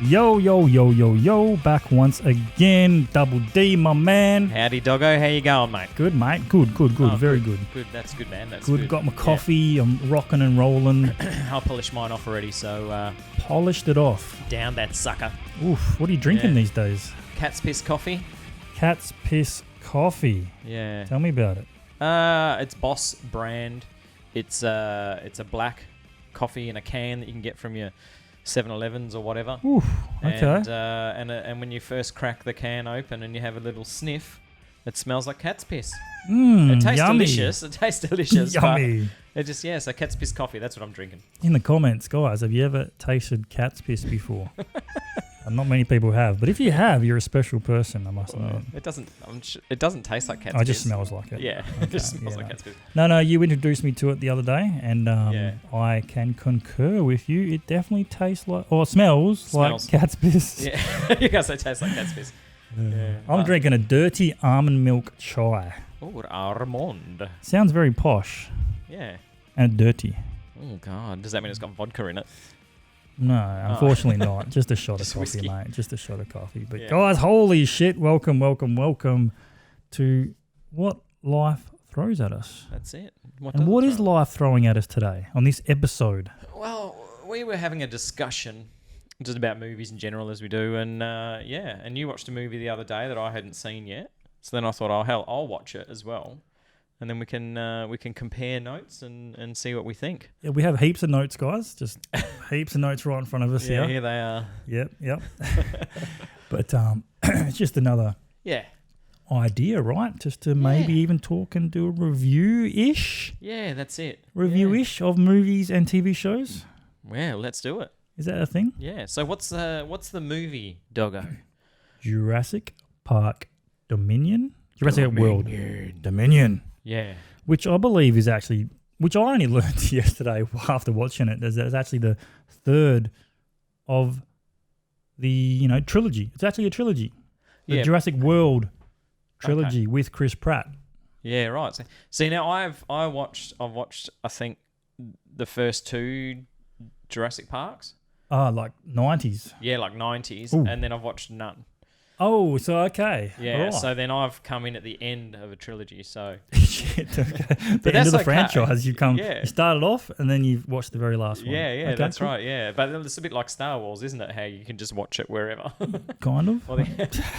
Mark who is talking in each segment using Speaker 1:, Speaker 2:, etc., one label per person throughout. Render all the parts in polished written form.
Speaker 1: Yo, yo, yo, yo, yo, back once again. Double D, my man.
Speaker 2: Howdy, doggo. How you going, mate?
Speaker 1: Good, mate. Good,
Speaker 2: Oh,
Speaker 1: very good.
Speaker 2: Good. That's good, man. That's
Speaker 1: Good.
Speaker 2: good.
Speaker 1: Got my coffee. I'm rocking and rolling.
Speaker 2: Yeah. I polished mine off already, so
Speaker 1: Polished it off.
Speaker 2: down that sucker.
Speaker 1: Oof, what are you drinking these days?
Speaker 2: Cat's piss coffee.
Speaker 1: Cat's Piss Coffee.
Speaker 2: Yeah.
Speaker 1: Tell me about it.
Speaker 2: It's Boss brand. It's a black coffee in a can that you can get from your 7-Elevens or whatever.
Speaker 1: Oof, okay.
Speaker 2: And when you first crack the can open and you have a little sniff, it smells like cat's piss.
Speaker 1: It
Speaker 2: tastes
Speaker 1: yummy.
Speaker 2: delicious. It tastes delicious.
Speaker 1: Yummy.
Speaker 2: But it just, so cat's piss coffee. That's what I'm drinking.
Speaker 1: In the comments, guys, have you ever tasted cat's piss before? Not many people have, but if you have, you're a special person, I must admit.
Speaker 2: It doesn't. It doesn't taste like cat's piss.
Speaker 1: It just smells like it.
Speaker 2: Yeah,
Speaker 1: Okay,
Speaker 2: it just smells
Speaker 1: yeah,
Speaker 2: like cat's piss.
Speaker 1: No, you introduced me to it the other day, and I can concur with you. It definitely tastes like, or smells like cat's piss.
Speaker 2: Yeah, you guys say it tastes like cat's piss. Yeah.
Speaker 1: I'm drinking a dirty almond milk chai.
Speaker 2: Oh, almond.
Speaker 1: Sounds very posh.
Speaker 2: Yeah.
Speaker 1: And dirty.
Speaker 2: Oh, God. Does that mean it's got vodka in it?
Speaker 1: No, unfortunately not. Just a shot of coffee,
Speaker 2: whiskey.
Speaker 1: mate. Just a shot of coffee. But guys, holy shit, welcome to what life throws at us.
Speaker 2: That's it.
Speaker 1: What is life throwing at us today on this episode?
Speaker 2: Well, we were having a discussion just about movies in general, as we do, and and you watched a movie the other day that I hadn't seen yet. So then I thought, oh hell, I'll watch it as well, and then we can compare notes and see what we think.
Speaker 1: Yeah, we have heaps of notes, guys. Just heaps of notes right in front of us here.
Speaker 2: Yeah, here they are.
Speaker 1: Yep. But it's just another idea, right? Just to maybe even talk and do a review-ish.
Speaker 2: Yeah, that's it.
Speaker 1: Review-ish of movies and TV shows.
Speaker 2: Well, let's do it.
Speaker 1: Is that a thing?
Speaker 2: Yeah. So what's the movie, doggo?
Speaker 1: Jurassic Park Dominion? Jurassic World Dominion.
Speaker 2: Yeah.
Speaker 1: Which I believe is actually, which I only learned yesterday after watching it, is actually the third of the, trilogy. It's actually a trilogy. The Jurassic World trilogy with Chris Pratt.
Speaker 2: Yeah, right. So, see, now I've watched I think the first two Jurassic Parks.
Speaker 1: Like 90s.
Speaker 2: Yeah, like 90s, and then I've watched none.
Speaker 1: Oh, so okay.
Speaker 2: Yeah,
Speaker 1: right.
Speaker 2: so then I've come in at the end of a trilogy, so...
Speaker 1: Shit, okay. The end of the franchise, you started off and then you've watched the very last one.
Speaker 2: Yeah, okay, that's right, yeah. But it's a bit like Star Wars, isn't it? How you can just watch it wherever.
Speaker 1: Kind of.
Speaker 2: Well,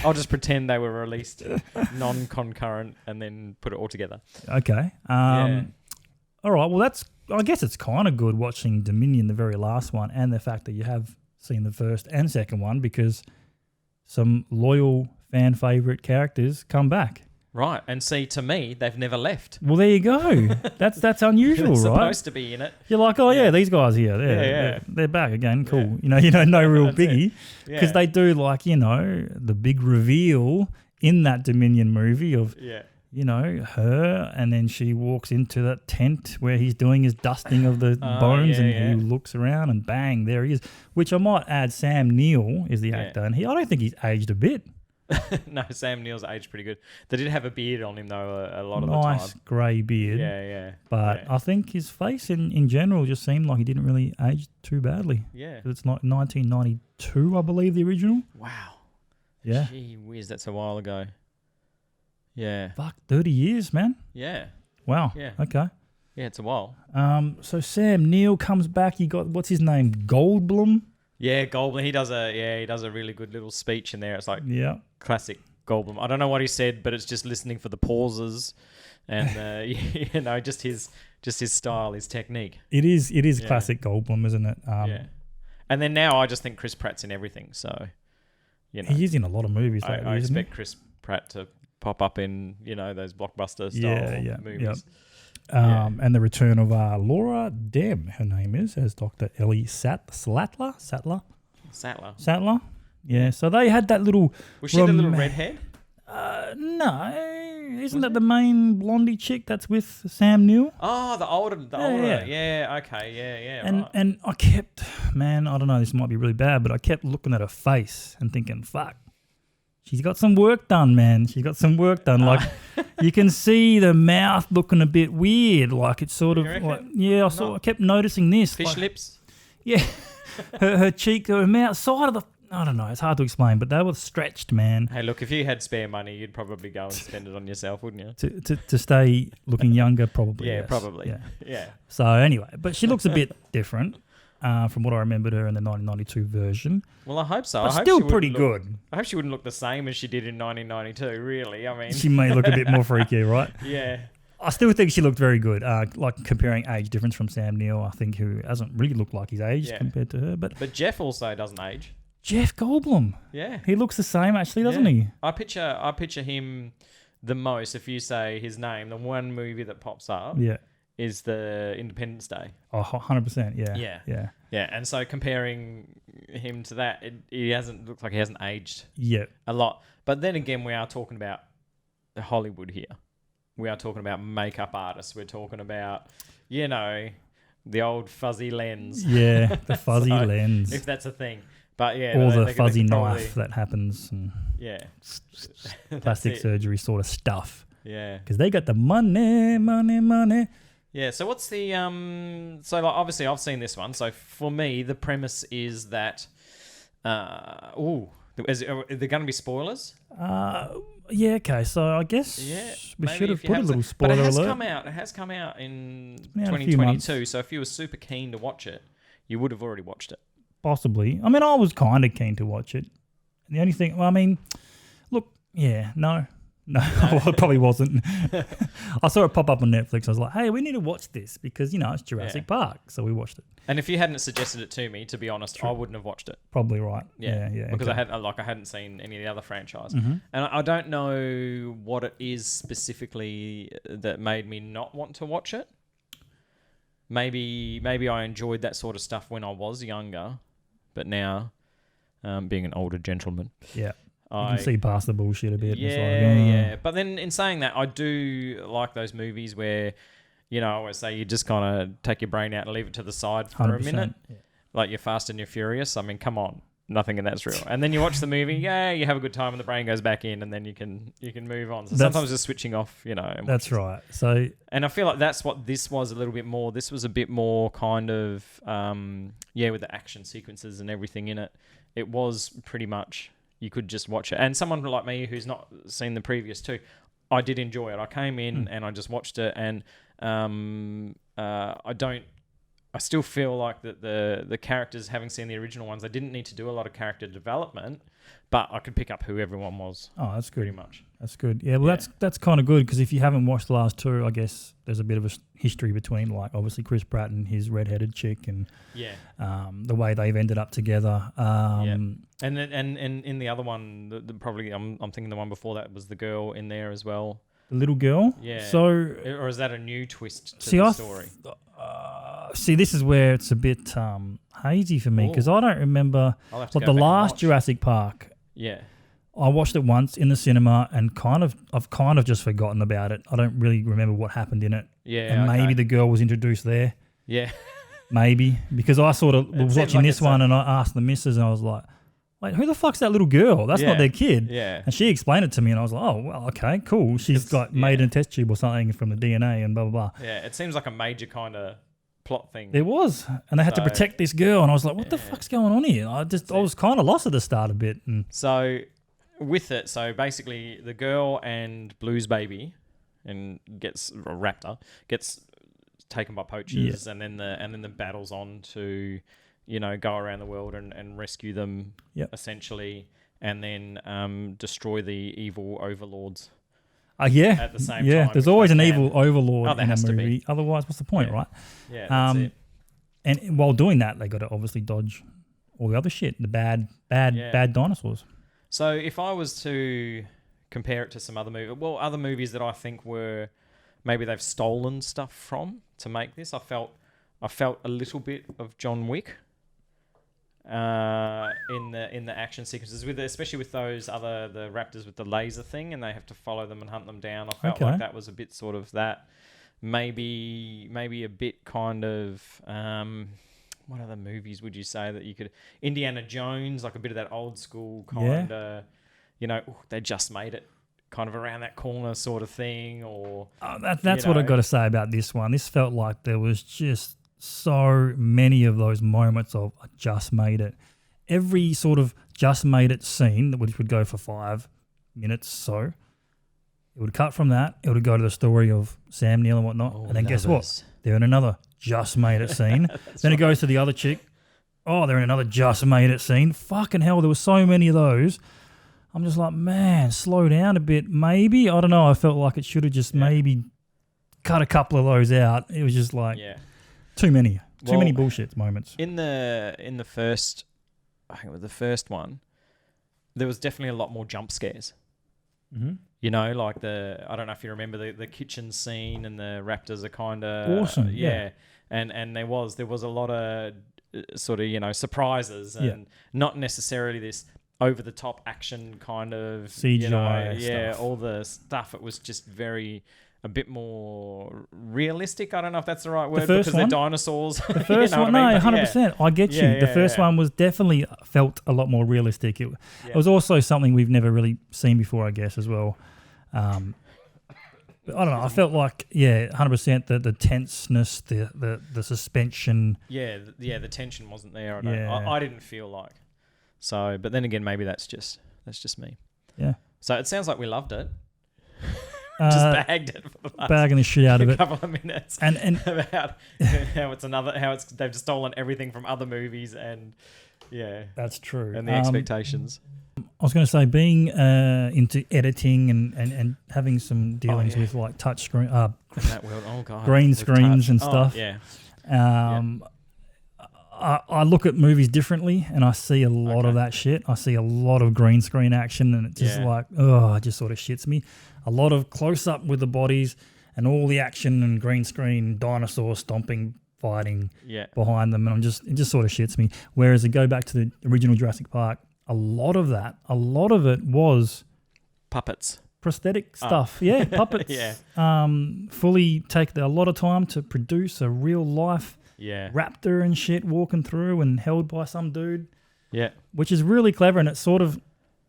Speaker 2: I'll just pretend they were released non-concurrent and then put it all together.
Speaker 1: Okay. All right, well, I guess it's kind of good watching Dominion, the very last one, and the fact that you have seen the first and second one because some loyal fan favourite characters come back.
Speaker 2: Right, and see, to me, they've never left.
Speaker 1: Well, there you go. That's unusual,
Speaker 2: They're
Speaker 1: right?
Speaker 2: Supposed to be in it.
Speaker 1: You're like, these guys here, they're back again. Cool.
Speaker 2: Yeah.
Speaker 1: No real biggie
Speaker 2: because
Speaker 1: they do the big reveal in that Dominion movie of her, and then she walks into that tent where he's doing his dusting of the bones, and he looks around, and bang, there he is. Which I might add, Sam Neill is the actor, and I don't think he's aged a bit.
Speaker 2: No, Sam Neill's aged pretty good. They did have a beard on him though a lot of the time.
Speaker 1: Nice grey beard.
Speaker 2: Yeah.
Speaker 1: But I think his face in general just seemed like he didn't really age too badly.
Speaker 2: Yeah.
Speaker 1: It's like 1992, I believe, the original.
Speaker 2: Wow.
Speaker 1: Yeah.
Speaker 2: Gee whiz, that's a while ago. Yeah.
Speaker 1: Fuck, 30 years, man.
Speaker 2: Yeah.
Speaker 1: Wow.
Speaker 2: Yeah.
Speaker 1: Okay.
Speaker 2: Yeah, it's a while.
Speaker 1: So Sam Neill comes back. You got, what's his name? Goldblum?
Speaker 2: Yeah, Goldblum. He does a really good little speech in there. It's like classic Goldblum. I don't know what he said, but it's just listening for the pauses and just his style, his technique.
Speaker 1: It is classic Goldblum, isn't it?
Speaker 2: Yeah. And then now I just think Chris Pratt's in everything. So,
Speaker 1: he is in a lot of movies.
Speaker 2: I expect Chris Pratt to pop up in those blockbuster style movies.
Speaker 1: Yep. And the return of Laura Dern, her name is, as Dr. Ellie Sattler. Yeah, so they had that little...
Speaker 2: Was she the little redhead?
Speaker 1: No, isn't that the main blondie chick that's with Sam Neill?
Speaker 2: Oh, the older. Yeah, okay, yeah.
Speaker 1: And I kept, man, I don't know, this might be really bad, but I kept looking at her face and thinking, fuck. She's got some work done, man. She's got some work done. Like, you can see the mouth looking a bit weird. Like, it's sort of like, I kept noticing this.
Speaker 2: Fish lips?
Speaker 1: Yeah. her cheek, her mouth, side of the, I don't know. It's hard to explain, but they were stretched, man.
Speaker 2: Hey, look, if you had spare money, you'd probably go and spend it on yourself, wouldn't you?
Speaker 1: To stay looking younger, probably.
Speaker 2: Yeah,
Speaker 1: yes.
Speaker 2: probably. Yeah.
Speaker 1: So anyway, but she looks a bit different from what I remembered her in the 1992 version.
Speaker 2: Well, I hope so.
Speaker 1: But
Speaker 2: I hope
Speaker 1: still
Speaker 2: she wouldn't
Speaker 1: pretty
Speaker 2: look-
Speaker 1: good.
Speaker 2: I hope she wouldn't look the same as she did in 1992, really. I mean,
Speaker 1: She may look a bit more freaky, right?
Speaker 2: yeah.
Speaker 1: I still think she looked very good. Like comparing age difference from Sam Neill, I think, who hasn't really looked like he's aged compared to her. But
Speaker 2: Jeff also doesn't age.
Speaker 1: Jeff Goldblum.
Speaker 2: Yeah.
Speaker 1: He looks the same, actually, doesn't he?
Speaker 2: I picture him the most, if you say his name, the one movie that pops up is the Independence Day.
Speaker 1: Oh, 100%,
Speaker 2: Yeah, and so comparing him to that, he looks like he hasn't aged a lot. But then again, we are talking about Hollywood here. We are talking about makeup artists. We're talking about, the old fuzzy lens.
Speaker 1: Yeah, the fuzzy lens.
Speaker 2: If that's a thing. But
Speaker 1: or the fuzzy knife that happens. And
Speaker 2: yeah.
Speaker 1: Plastic surgery sort of stuff.
Speaker 2: Yeah.
Speaker 1: Because they got the money.
Speaker 2: Yeah, so what's the... So like, obviously I've seen this one. So for me, the premise is that... is there going to be spoilers?
Speaker 1: Yeah, okay. So I guess we should have put a little spoiler alert.
Speaker 2: But it has come out in 2022. So if you were super keen to watch it, you would have already watched it.
Speaker 1: Possibly. I mean, I was kind of keen to watch it. The only thing... Well, I mean, look, no, well, it probably wasn't. I saw it pop up on Netflix. I was like, hey, we need to watch this because, it's Jurassic Park. So we watched it.
Speaker 2: And if you hadn't suggested it to me, to be honest, I wouldn't have watched it.
Speaker 1: Probably right. Yeah.
Speaker 2: Because I hadn't seen any of the other franchise. Mm-hmm. And I don't know what it is specifically that made me not want to watch it. Maybe I enjoyed that sort of stuff when I was younger, but now, being an older gentleman,
Speaker 1: I can see past the bullshit a bit.
Speaker 2: Yeah. But then in saying that, I do like those movies where, I always say you just kind of take your brain out and leave it to the side for a minute. Yeah. Like you're Fast and you're Furious. I mean, come on. Nothing in that's real. And then you watch the movie, you have a good time and the brain goes back in and then you can move on. So sometimes just switching off,
Speaker 1: That's right. So,
Speaker 2: and I feel like that's what this was a little bit more. This was a bit more kind of, with the action sequences and everything in it. It was pretty much, you could just watch it. And someone like me who's not seen the previous two, I did enjoy it. I came in and I just watched it and I still feel like that the characters, having seen the original ones, they didn't need to do a lot of character development, but I could pick up who everyone was. Oh, that's good. Pretty much.
Speaker 1: That's good. Yeah, well, that's kind of good because if you haven't watched the last two, I guess there's a bit of a history between, like, obviously Chris Pratt and his redheaded chick and the way they've ended up together.
Speaker 2: And in the other one, probably I'm thinking the one before that was the girl in there as well.
Speaker 1: The little girl?
Speaker 2: Yeah.
Speaker 1: So,
Speaker 2: or is that a new twist to the story?
Speaker 1: See, this is where it's a bit hazy for me because I don't remember the last Jurassic Park.
Speaker 2: Yeah.
Speaker 1: I watched it once in the cinema and I've kind of just forgotten about it. I don't really remember what happened in it.
Speaker 2: Yeah.
Speaker 1: And maybe the girl was introduced there.
Speaker 2: Yeah.
Speaker 1: Maybe. Because I sort of was watching this one and I asked the missus and I was like, wait, who the fuck's that little girl? That's not their kid.
Speaker 2: Yeah.
Speaker 1: And she explained it to me and I was like, oh, well, okay, cool. She's got made in a test tube or something from the DNA and blah, blah, blah.
Speaker 2: Yeah, it seems like a major kind of plot thing.
Speaker 1: It was. And they had to protect this girl and I was like, what the fuck's going on here? I was kind of lost at the start a bit. And
Speaker 2: so with it, basically the girl and Blue's baby gets taken by poachers and then the battle's on to... go around the world and rescue them, essentially, and then destroy the evil overlords. At the same time.
Speaker 1: There's always an evil overlord in a movie. Otherwise, what's the point, right?
Speaker 2: Yeah, that's it.
Speaker 1: And while doing that, they got to obviously dodge all the other shit, the bad dinosaurs. So
Speaker 2: if I was to compare it to some other other movies that I think were maybe they've stolen stuff from to make this, I felt a little bit of John Wick. In the action sequences, especially with the raptors with the laser thing, and they have to follow them and hunt them down. I felt like that was a bit sort of that. Maybe a bit kind of what other movies would you say that you could? Indiana Jones, like a bit of that old school kind of, they just made it kind of around that corner sort of thing, or
Speaker 1: that's what I got to say about this one. This felt like there was just so many of those moments of I just made it. every sort of just made it scene, which would go for 5 minutes, so it would cut from that. It would go to the story of Sam Neill and whatnot, and then guess what? They're in another just made it scene. Then it goes to the other chick. Oh, they're in another just made it scene. Fucking hell, there were so many of those. I'm just like, man, slow down a bit, maybe. I don't know. I felt like it should have just maybe cut a couple of those out. It was just like too many bullshit moments.
Speaker 2: In the first, I think it was the first one, there was definitely a lot more jump scares.
Speaker 1: Mm-hmm.
Speaker 2: You know, like I don't know if you remember the kitchen scene and the raptors are kind of
Speaker 1: awesome.
Speaker 2: And there was a lot of sort of, you know, surprises and not necessarily this over the top action kind of
Speaker 1: CGI
Speaker 2: stuff. All the stuff. It was just a bit more realistic. I don't know if that's the right word because they're dinosaurs.
Speaker 1: The first one, no, 100%. I get you. The first one was definitely felt a lot more realistic. It was also something we've never really seen before, I guess, as well. But I don't know. I felt like, 100% the tenseness, the suspension.
Speaker 2: The tension wasn't there. I didn't feel like. So, but then again, maybe that's just me.
Speaker 1: Yeah.
Speaker 2: So it sounds like we loved it. Just bagged it for the last
Speaker 1: bagging the shit out of it.
Speaker 2: Couple of minutes,
Speaker 1: and
Speaker 2: about how they've stolen everything from other movies, and
Speaker 1: that's true,
Speaker 2: and the expectations.
Speaker 1: I was going to say, being into editing and having some dealings with like touch screen,
Speaker 2: that world,
Speaker 1: green screens and stuff. I look at movies differently, and I see a lot of that shit. I see a lot of green screen action, and it just it just sort of shits me. A lot of close up with the bodies and all the action and green screen, dinosaur stomping, fighting behind them, and it just sort of shits me. Whereas I go back to the original Jurassic Park, a lot of it was
Speaker 2: puppets,
Speaker 1: prosthetic stuff. Yeah, puppets. Fully take a lot of time to produce a real life. Raptor and shit walking through and held by some dude.
Speaker 2: Yeah.
Speaker 1: Which is really clever, and it's sort of,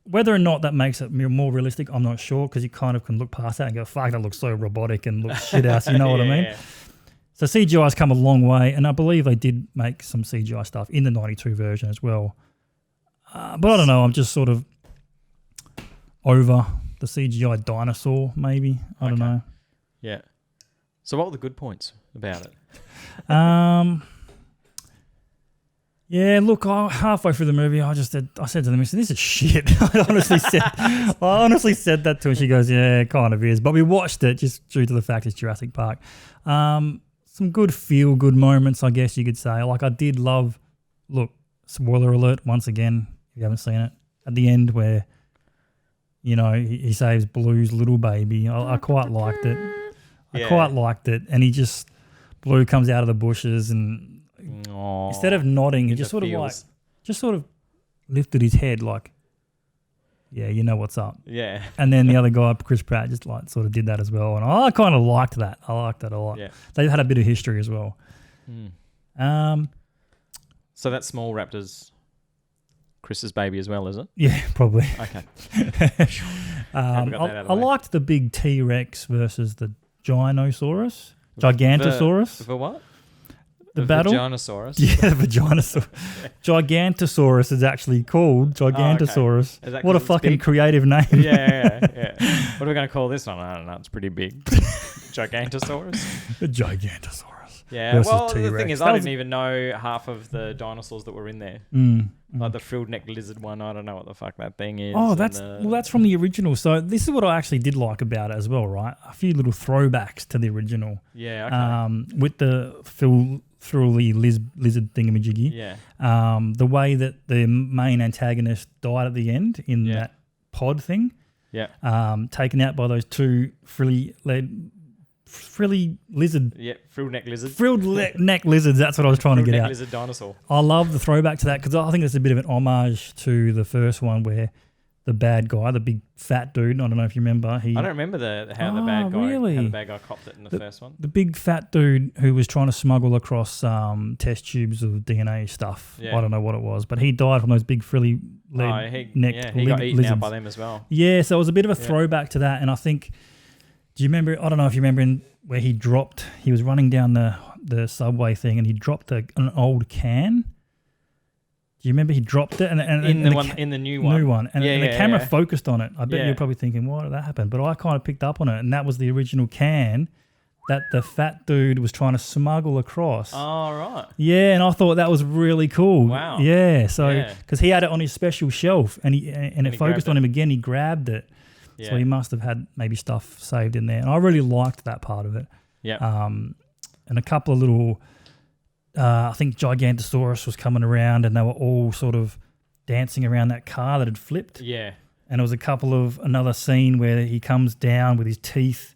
Speaker 1: whether or not that makes it more realistic, I'm not sure, because you kind of can look past that and go, fuck, that looks so robotic and looks shit ass, you know what I mean? Yeah. So CGI's come a long way, and I believe they did make some CGI stuff in the 92 version as well. But I don't know, I'm just sort of over the CGI dinosaur, maybe. I don't know.
Speaker 2: Yeah. So what were the good points about it?
Speaker 1: Look, halfway through the movie, I said to the missus, this is shit. I honestly said that to her. She goes, yeah, it kind of is. But we watched it just due to the fact it's Jurassic Park. Some good feel-good moments, I guess you could say. Like, I did love, look, spoiler alert, once again, if you haven't seen it, at the end where, you know, he saves Blue's little baby. I quite liked it. I quite liked it. And he just... Blue comes out of the bushes and instead of nodding, he just sort of lifted his head like, yeah, you know what's up.
Speaker 2: Yeah.
Speaker 1: And then the other guy, Chris Pratt, just like sort of did that as well. And I kind of liked that. I liked that a lot. Yeah. They had a bit of history as well.
Speaker 2: So that small raptor's Chris's baby as well, is it?
Speaker 1: Yeah, probably.
Speaker 2: Okay.
Speaker 1: I liked the big T-Rex versus the Gigantosaurus.
Speaker 2: The what?
Speaker 1: The battle?
Speaker 2: Vaginosaurus.
Speaker 1: Yeah, the Vaginosaurus. Gigantosaurus is actually called Gigantosaurus. Oh, okay. What a fucking creative name.
Speaker 2: Yeah. What are we going to call this one? I don't know. It's pretty big. Gigantosaurus?
Speaker 1: The Gigantosaurus.
Speaker 2: Yeah, well, T-Rex. The thing is, I didn't even know half of the dinosaurs that were in there. Like the frilled neck lizard one, I don't know what the fuck that thing is.
Speaker 1: Oh, that's from the original. So this is what I actually did like about it as well, right? A few little throwbacks to the original.
Speaker 2: Yeah, okay.
Speaker 1: With the frilly lizard thingamajiggy.
Speaker 2: Yeah.
Speaker 1: The way that the main antagonist died at the end in that pod thing.
Speaker 2: Yeah.
Speaker 1: Taken out by those two frilly lizard.
Speaker 2: Yeah, frilled neck lizard.
Speaker 1: Frilled neck lizards, that's what I was trying to get
Speaker 2: neck
Speaker 1: out.
Speaker 2: Lizard dinosaur.
Speaker 1: I love the throwback to that because I think it's a bit of an homage to the first one where the bad guy, the big fat dude, I don't know if you remember. I
Speaker 2: don't remember how the bad guy copped it in the first one.
Speaker 1: The big fat dude who was trying to smuggle across test tubes of DNA stuff. Yeah. I don't know what it was, but he died from those big frilly neck
Speaker 2: he got eaten out by them as well.
Speaker 1: Yeah, so it was a bit of a throwback to that, and I think... Do you remember? I don't know if you remember where he was running down the subway thing and he dropped an old can Do you remember he dropped it? And
Speaker 2: in the new one.
Speaker 1: New one. And, and the camera focused on it. I bet
Speaker 2: Yeah.
Speaker 1: you're probably thinking, why did that happen? But I kind of picked up on it, and that was the original can that the fat dude was trying to smuggle across.
Speaker 2: Oh, right.
Speaker 1: Yeah, and I thought that was really cool.
Speaker 2: Wow.
Speaker 1: Yeah, so because he had it on his special shelf, and it
Speaker 2: he
Speaker 1: focused on him again. He grabbed it, so he must have had maybe stuff saved in there. And I really liked that part of it.
Speaker 2: Yeah.
Speaker 1: And a couple of little, I think Gigantosaurus was coming around, and they were all sort of dancing around that car that had flipped.
Speaker 2: Yeah.
Speaker 1: And there was another scene where he comes down with his teeth,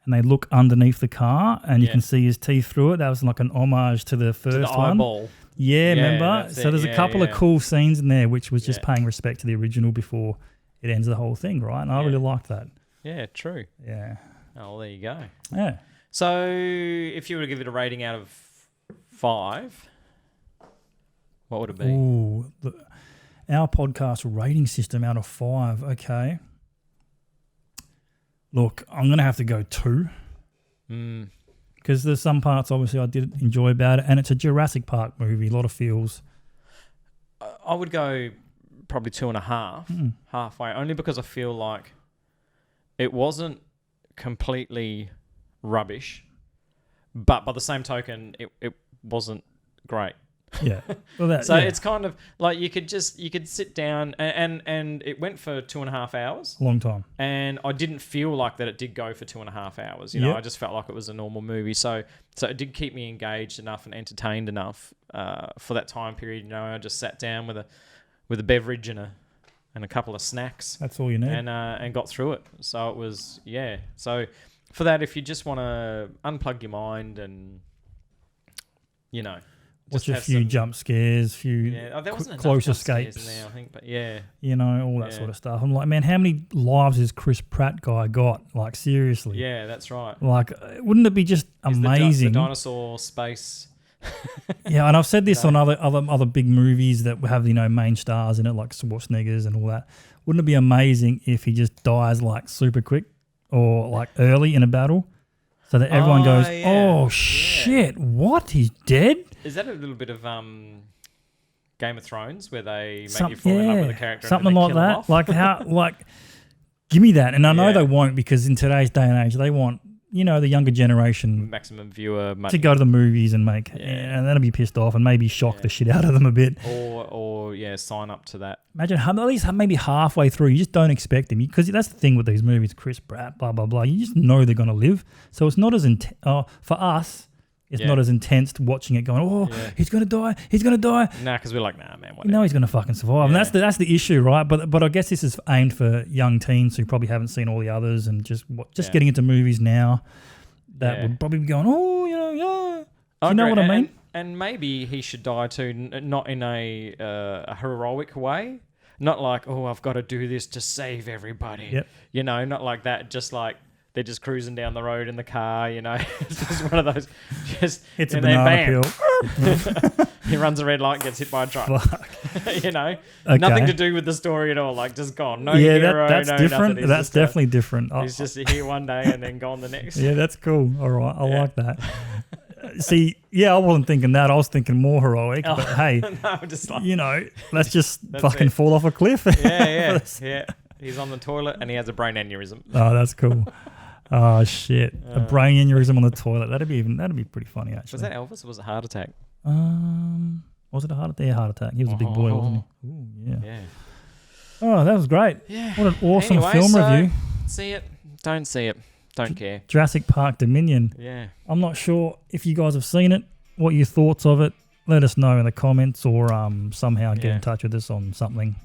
Speaker 1: and they look underneath the car, and you can see his teeth through it. That was like an homage to the first one.
Speaker 2: Eyeball.
Speaker 1: Yeah, remember? So there's a couple of cool scenes in there, which was just paying respect to the original before it ends the whole thing, right? And I really liked that.
Speaker 2: Yeah, true.
Speaker 1: Yeah.
Speaker 2: Oh, well, there you go.
Speaker 1: Yeah.
Speaker 2: So if you were to give it a rating out of 5, what would it be?
Speaker 1: Ooh, our podcast rating system out of 5. Okay. Look, I'm going to have to go 2. Because there's some parts, obviously, I did enjoy about it. And it's a Jurassic Park movie, a lot of feels.
Speaker 2: I would go probably 2.5, halfway, only because I feel like it wasn't completely rubbish, but by the same token, it wasn't great.
Speaker 1: Yeah. Well,
Speaker 2: it's kind of like you could sit down and it went for 2.5 hours.
Speaker 1: Long time.
Speaker 2: And I didn't feel like that it did go for 2.5 hours. You know, I just felt like it was a normal movie. So it did keep me engaged enough and entertained enough for that time period. You know, I just sat down with a beverage and a couple of snacks.
Speaker 1: That's all you need.
Speaker 2: And got through it. So it was, So for that, if you just want to unplug your mind and, you know,
Speaker 1: watch a few jump scares,
Speaker 2: there wasn't
Speaker 1: close
Speaker 2: enough jump
Speaker 1: escapes.
Speaker 2: scares in there, I think, but
Speaker 1: you know, all that sort of stuff. I'm like, man, how many lives has Chris Pratt guy got? Like, seriously.
Speaker 2: Yeah, that's right.
Speaker 1: Like, wouldn't it be just amazing?
Speaker 2: The dinosaur space.
Speaker 1: Yeah, and I've said this on other big movies that have, you know, main stars in it, like Schwarzeneggers and all that. Wouldn't it be amazing if he just dies like super quick or like early in a battle? So that everyone goes, oh, shit, what? He's dead?
Speaker 2: Is that a little bit of Game of Thrones where they make you fall in love with a character?
Speaker 1: Something
Speaker 2: and
Speaker 1: like that. Like how, give me that. And I know they won't, because in today's day and age, they want, you know, the younger generation
Speaker 2: maximum viewer money
Speaker 1: to go to the movies and make, and that'll be pissed off and maybe shock the shit out of them a bit.
Speaker 2: Or sign up to that.
Speaker 1: Imagine at least maybe halfway through, you just don't expect him, because that's the thing with these movies, Chris Pratt, blah blah blah. You just know they're gonna live, so it's not as for us. It's not as intense watching it going, he's going to die.
Speaker 2: Nah, because we're like, nah, man.
Speaker 1: You know he's going to fucking survive. And that's the issue, right? But I guess this is aimed for young teens who probably haven't seen all the others and just getting into movies now that would probably be going, Do you know what I mean?
Speaker 2: And maybe he should die too, not in a heroic way. Not like, I've got to do this to save everybody.
Speaker 1: Yep.
Speaker 2: You know, not like that. Just like, they're just cruising down the road in the car, you know. It's just one of those. Just
Speaker 1: hits a banana
Speaker 2: peel. He runs a red light and gets hit by a truck. You know, nothing to do with the story at all. Like, just gone. No hero.
Speaker 1: That's
Speaker 2: no
Speaker 1: different.
Speaker 2: Nothing.
Speaker 1: That's definitely different.
Speaker 2: He's just here one day and then gone the next.
Speaker 1: Yeah, that's cool. All right, I like that. See, I wasn't thinking that. I was thinking more heroic. But hey,
Speaker 2: just like,
Speaker 1: you know, let's just fucking fall off a cliff.
Speaker 2: Yeah. He's on the toilet and he has a brain aneurysm.
Speaker 1: Oh, that's cool. Oh shit! A brain aneurysm on the toilet. That'd be pretty funny, actually.
Speaker 2: Was that Elvis or was it heart attack?
Speaker 1: Was it a heart attack? Yeah, heart attack. He was a big boy, wasn't he? Ooh,
Speaker 2: yeah.
Speaker 1: Oh, that was great.
Speaker 2: Yeah.
Speaker 1: What an awesome film review.
Speaker 2: See it. Don't see it. Don't care.
Speaker 1: Jurassic Park Dominion.
Speaker 2: Yeah.
Speaker 1: I'm not sure if you guys have seen it. What are your thoughts of it? Let us know in the comments, or somehow get in touch with us on something.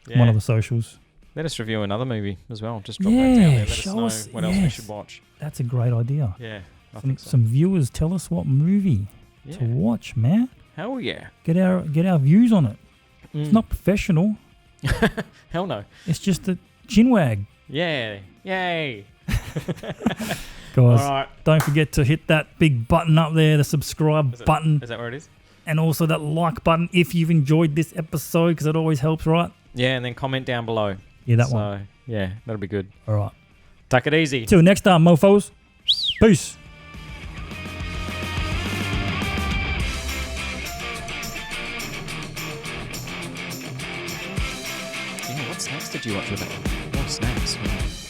Speaker 1: Yeah. One of the socials.
Speaker 2: Let us review another movie as well. Just drop that down there. Let us know what else we should watch.
Speaker 1: That's a great idea.
Speaker 2: Yeah, I
Speaker 1: think so. Some viewers tell us what movie to watch, man.
Speaker 2: Hell yeah.
Speaker 1: Get our views on it. It's not professional.
Speaker 2: Hell no.
Speaker 1: It's just a chinwag.
Speaker 2: Yeah. Yay.
Speaker 1: Guys, all right. Don't forget to hit that big button up there, the subscribe button.
Speaker 2: Is that where it is?
Speaker 1: And also that like button if you've enjoyed this episode, because it always helps, right?
Speaker 2: Yeah, and then comment down below.
Speaker 1: Yeah, that one.
Speaker 2: Yeah, that'll be good.
Speaker 1: All right.
Speaker 2: Take it easy.
Speaker 1: Till next time, mofos. Peace.
Speaker 2: What snacks did you watch with it? What snacks?